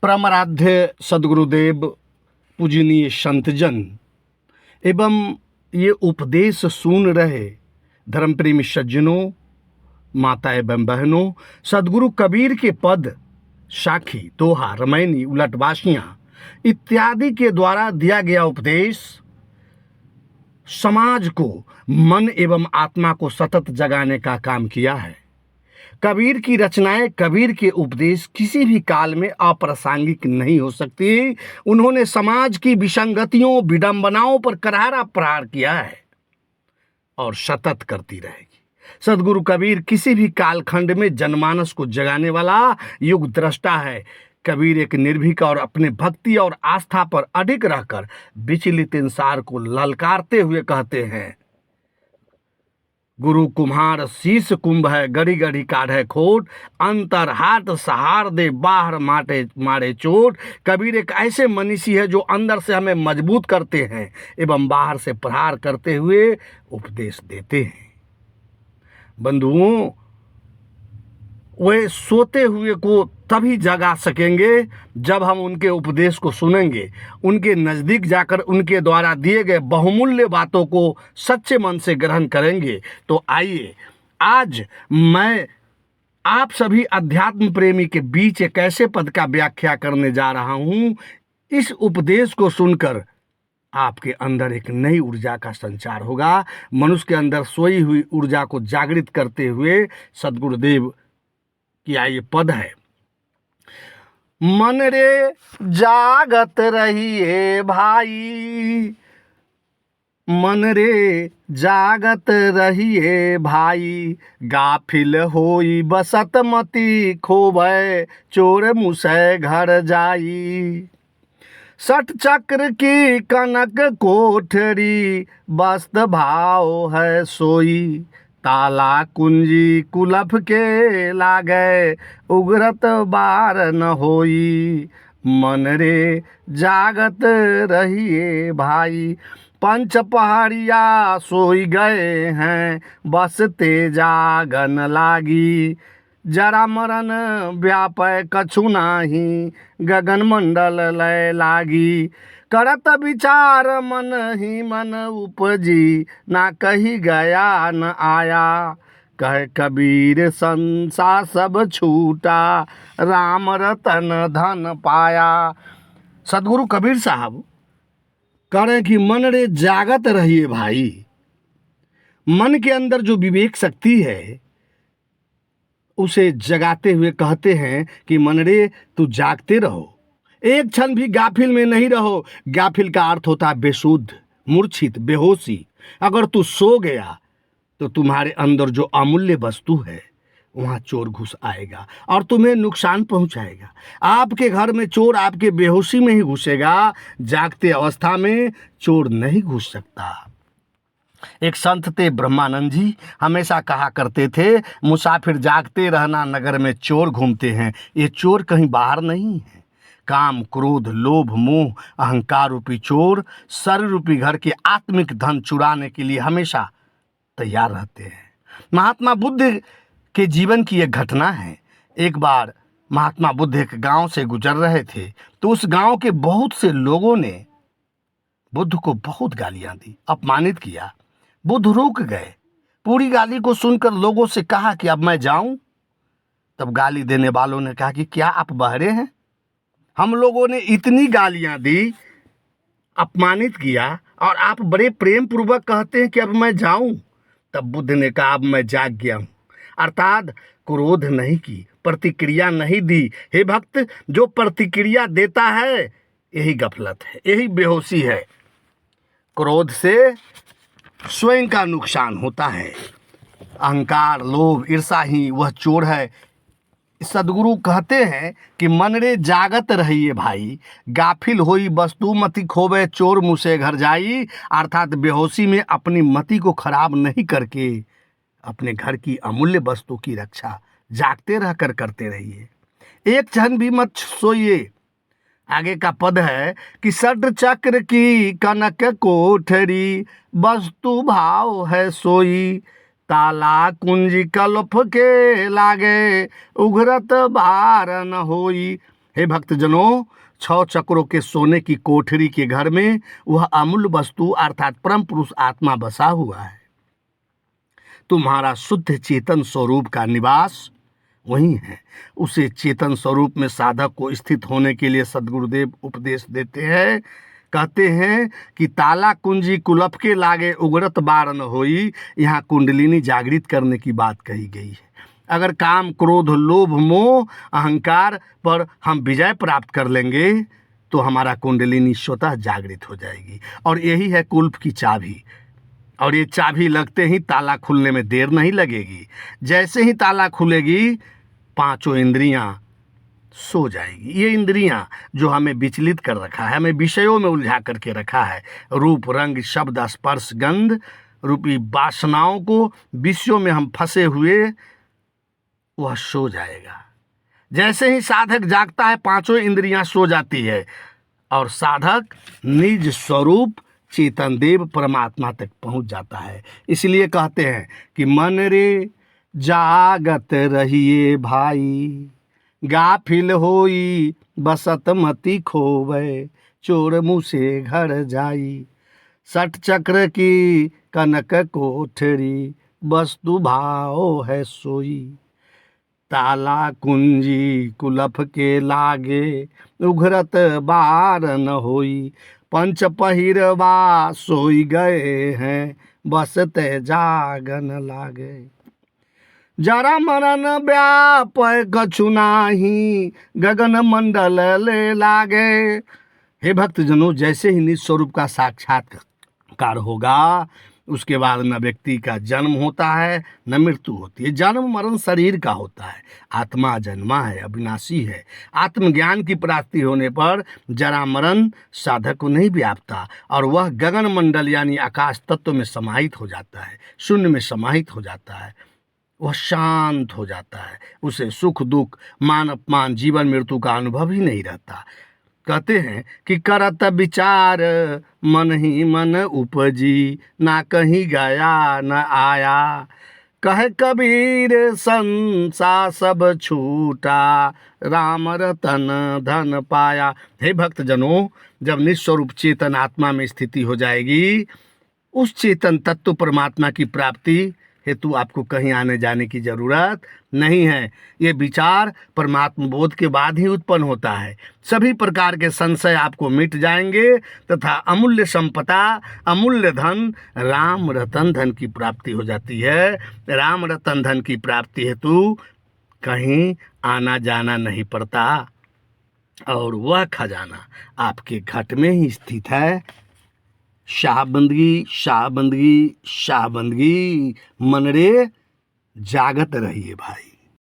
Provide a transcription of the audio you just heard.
परमाराध्य सद्गुरुदेव, पूजनीय संतजन एवं ये उपदेश सुन रहे धर्मप्रेमी सज्जनों, माता एवं बहनों, सद्गुरु कबीर के पद, साखी, दोहा, रमैनी, उलटवासियाँ इत्यादि के द्वारा दिया गया उपदेश समाज को, मन एवं आत्मा को सतत जगाने का काम किया है। कबीर की रचनाएं, कबीर के उपदेश किसी भी काल में अप्रासंगिक नहीं हो सकती। उन्होंने समाज की विसंगतियों, विडंबनाओं पर करारा प्रहार किया है और सतत करती रहेगी। सद्गुरु कबीर किसी भी कालखंड में जनमानस को जगाने वाला युग दृष्टा है। कबीर एक निर्भीक और अपने भक्ति और आस्था पर अडिग रहकर विचलित इंसान को ललकारते हुए कहते हैं, गुरु कुम्हार शीश कुंभ है, गड़ी गड़ी काढ़े खोट, अंतर हाथ सहार दे, बाहर मारे चोट। कबीर एक ऐसे मनीषी है जो अंदर से हमें मजबूत करते हैं एवं बाहर से प्रहार करते हुए उपदेश देते हैं। बंधुओं, वे सोते हुए को तभी जगा सकेंगे जब हम उनके उपदेश को सुनेंगे, उनके नज़दीक जाकर उनके द्वारा दिए गए बहुमूल्य बातों को सच्चे मन से ग्रहण करेंगे। तो आइए, आज मैं आप सभी अध्यात्म प्रेमी के बीच एक ऐसे पद का व्याख्या करने जा रहा हूँ। इस उपदेश को सुनकर आपके अंदर एक नई ऊर्जा का संचार होगा। मनुष्य के अंदर सोई हुई ऊर्जा को जागृत करते हुए सद्गुरुदेव की ये पद है, मन रे जागत रहिए भाई, मन रे जागत रहिए भाई, गाफिल होई बसत मति खोबै, चोर मुसै घर जाई। सठ चक्र की कनक कोठरी, बस्त भाव है सोई, ताला कुंजी कुलफ के लागे, उगरत बार न होई। मन रे जागत रहिए भाई, पंच पहाड़िया सोई गए हैं, बस ते जागन लागी। जरा मरण व्यापय कछु नाही, गगन मंडल लय लागी। करत विचार मन ही मन उपजी, ना कही गया न आया। कह कबीर संसार सब छूटा, राम रतन धन पाया। सदगुरु कबीर साहब कह रहे हैं कि मन रे जागत रहिए भाई। मन के अंदर जो विवेक शक्ति है उसे जगाते हुए कहते हैं कि मन रे तू जागते रहो, एक क्षण भी गाफिल में नहीं रहो। गाफिल का अर्थ होता है बेसुध, मूर्छित, बेहोशी। अगर तू सो गया तो तुम्हारे अंदर जो अमूल्य वस्तु है वहाँ चोर घुस आएगा और तुम्हें नुकसान पहुँचाएगा। आपके घर में चोर आपके बेहोशी में ही घुसेगा, जागते अवस्था में चोर नहीं घुस सकता। एक संत थे ब्रह्मानंद जी, हमेशा कहा करते थे, मुसाफिर जागते रहना, नगर में चोर घूमते हैं। ये चोर कहीं बाहर नहीं है। काम, क्रोध, लोभ, मोह, अहंकार रूपी चोर शरीर रूपी घर के आत्मिक धन चुराने के लिए हमेशा तैयार रहते हैं। महात्मा बुद्ध के जीवन की एक घटना है। एक बार महात्मा बुद्ध एक गांव से गुजर रहे थे तो उस गांव के बहुत से लोगों ने बुद्ध को बहुत गालियां दी, अपमानित किया। बुद्ध रुक गए। पूरी गाली को सुनकर लोगों से कहा कि अब मैं जाऊं। तब गाली देने वालों ने कहा कि क्या आप बहरे हैं? हम लोगों ने इतनी गालियां दी, अपमानित किया और आप बड़े प्रेम पूर्वक कहते हैं कि अब मैं जाऊं। तब बुद्ध ने कहा अब मैं जाग गया हूं, अर्थात क्रोध नहीं की, प्रतिक्रिया नहीं दी। हे भक्त, जो प्रतिक्रिया देता है यही गफलत है, यही बेहोशी है। क्रोध से स्वयं का नुकसान होता है। अहंकार, लोभ, ईर्षा ही वह चोर है। सदगुरु कहते हैं कि मन रे जागत रहिए भाई, गाफिल होई वस्तु मति खोवे, चोर मुसे घर जाई। अर्थात बेहोशी में अपनी मति को खराब नहीं करके अपने घर की अमूल्य वस्तु की रक्षा जागते रहकर करते रहिए, एक क्षण भी मत सोइए। आगे का पद है कि सठ चक्र की कनक कोठरी, वस्तु भाव है सोई, ताला कुंजी कलफ के लागे, उघरत बार न होई। हे भक्तजनों, 6 चक्रों के सोने की कोठरी के घर में वह अमूल्य वस्तु अर्थात परम पुरुष आत्मा बसा हुआ है। तुम्हारा शुद्ध चेतन स्वरूप का निवास वही है। उसे चेतन स्वरूप में साधक को स्थित होने के लिए सद्गुरुदेव उपदेश देते हैं। कहते हैं कि ताला कुंजी कुलफ के लागे उगरत बार न होई। यहाँ कुंडलिनी जागृत करने की बात कही गई है। अगर काम, क्रोध, लोभ, मोह, अहंकार पर हम विजय प्राप्त कर लेंगे तो हमारा कुंडलिनी स्वतः जागृत हो जाएगी। और यही है कुल्फ की चाबी। और ये चाबी लगते ही ताला खुलने में देर नहीं लगेगी। जैसे ही ताला खुलेगी, 5 इंद्रियां सो जाएगी। ये इंद्रियां जो हमें विचलित कर रखा है, हमें विषयों में उलझा करके रखा है, रूप, रंग, शब्द, स्पर्श, गंध रूपी वासनाओं को विषयों में हम फंसे हुए, वह सो जाएगा। जैसे ही साधक जागता है, 5 इंद्रियां सो जाती है और साधक निज स्वरूप चेतन देव परमात्मा तक पहुंच जाता है। इसलिए कहते हैं कि मन रे जागत रहिए भाई, गाफिल होई बसत मति खोवे, चोर मुँह से घर जाई। 60 चक्र की कनक कोठरी, वस्तु भाव है सोई। ताला कुंजी कुलफ के लागे, उघरत बार न होई। 5 पहिरवा सोई गए हैं, बसते जागन लागे। जरा मरण व्याप कछु नाही, गगन मंडल ले लागे। हे भक्तजनों, जैसे ही निज स्वरूप का साक्षात्कार होगा, उसके बाद न व्यक्ति का जन्म होता है न मृत्यु होती है। जन्म मरण शरीर का होता है, आत्मा जन्मा है, अविनाशी है। आत्मज्ञान की प्राप्ति होने पर जरा मरण साधक को नहीं व्यापता और वह गगन मंडल यानी आकाश तत्व में समाहित हो जाता है, शून्य में समाहित हो जाता है। वह शांत हो जाता है। उसे सुख दुख, मान अपमान, जीवन मृत्यु का अनुभव ही नहीं रहता। कहते हैं कि करत विचार मन ही मन उपजी, ना कहीं गया न आया। कहे कबीर संसा सब छूटा, राम रतन धन पाया। हे भक्तजनों, जब निस्वरूप चेतन आत्मा में स्थिति हो जाएगी, उस चेतन तत्व परमात्मा की प्राप्ति हेतु आपको कहीं आने जाने की जरूरत नहीं है। ये विचार परमात्मा बोध के बाद ही उत्पन्न होता है। सभी प्रकार के संशय आपको मिट जाएंगे तथा अमूल्य संपदा, अमूल्य धन, राम रतन धन की प्राप्ति हो जाती है। राम रतन धन की प्राप्ति हेतु कहीं आना जाना नहीं पड़ता और वह खजाना आपके घट में ही स्थित है। शाहबंदगी, शाहबंदगी, शाहबंदगी। मन रे जागत रहिए भाई।